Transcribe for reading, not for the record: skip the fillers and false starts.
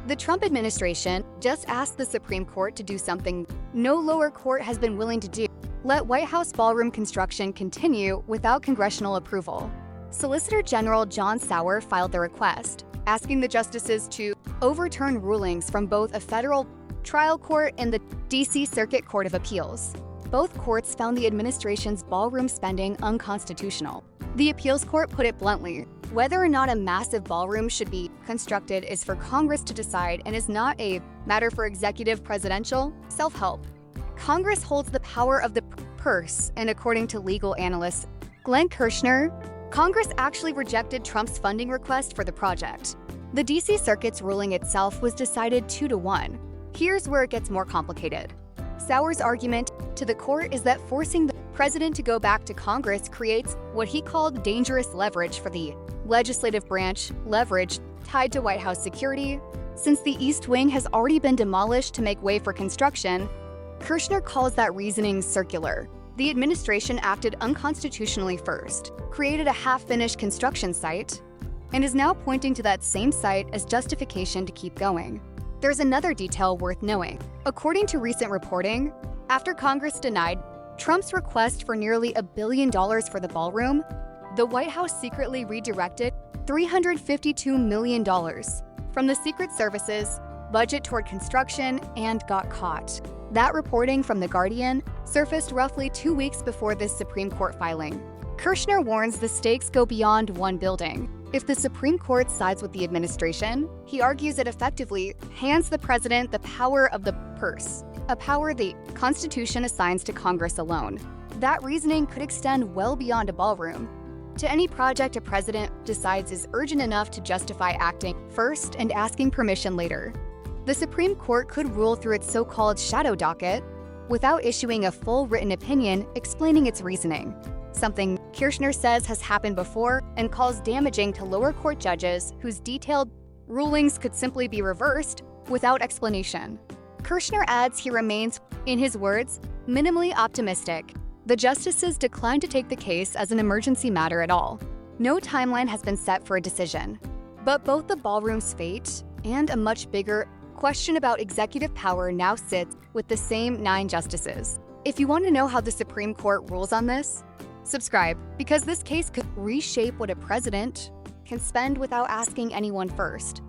The Trump administration just asked the Supreme Court to do something no lower court has been willing to do: let White House ballroom construction continue without congressional approval. Solicitor General John Sauer filed the request, asking the justices to overturn rulings from both a federal trial court and the D.C. Circuit Court of Appeals. Both courts found the administration's ballroom spending unconstitutional. The appeals court put it bluntly: whether or not a massive ballroom should be constructed is for Congress to decide and is not a matter for executive presidential self-help. Congress holds the power of the purse, and according to legal analyst Glenn Kirschner, Congress actually rejected Trump's funding request for the project. The D.C. Circuit's ruling itself was decided 2-1. Here's where it gets more complicated. Sauer's argument to the court is that forcing the president to go back to Congress creates what he called dangerous leverage for the legislative branch, leverage tied to White House security. Since the East Wing has already been demolished to make way for construction, Kirschner calls that reasoning circular. The administration acted unconstitutionally first, created a half-finished construction site, and is now pointing to that same site as justification to keep going. There's another detail worth knowing. According to recent reporting, after Congress denied Trump's request for nearly $1 billion for the ballroom, the White House secretly redirected $352 million from the Secret Service's budget toward construction and got caught. That reporting from The Guardian surfaced roughly 2 weeks before this Supreme Court filing. Kirschner warns the stakes go beyond one building. If the Supreme Court sides with the administration, he argues it effectively hands the president the power of the purse, a power the Constitution assigns to Congress alone. That reasoning could extend well beyond a ballroom to any project a president decides is urgent enough to justify acting first and asking permission later. The Supreme Court could rule through its so-called shadow docket without issuing a full written opinion explaining its reasoning, something Kirschner says has happened before and calls damaging to lower court judges whose detailed rulings could simply be reversed without explanation. Kirschner adds he remains, in his words, minimally optimistic. The justices declined to take the case as an emergency matter at all. No timeline has been set for a decision. But both the ballroom's fate and a much bigger question about executive power now sits with the same 9 justices. If you want to know how the Supreme Court rules on this, subscribe, because this case could reshape what a president can spend without asking anyone first.